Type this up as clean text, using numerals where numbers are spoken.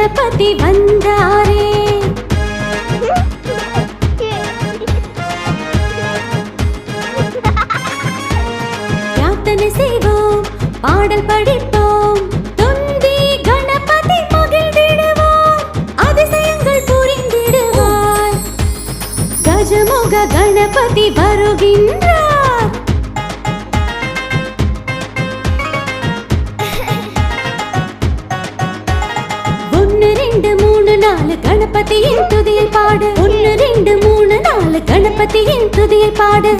கணபதி வந்தாரே. யாத்தனை செய்வோம், பாடல் படிப்போம், துந்தி கணபதி மகிழ்ந்திடுவோம், அதிசயங்கள் புரிந்திடுவார். கஜமுக கணபதி வருகின்றார். 1 2 3 4 கணபதியின் துதியை பாடு. 1 2 3 4 கணபதியின் துதியை பாடு.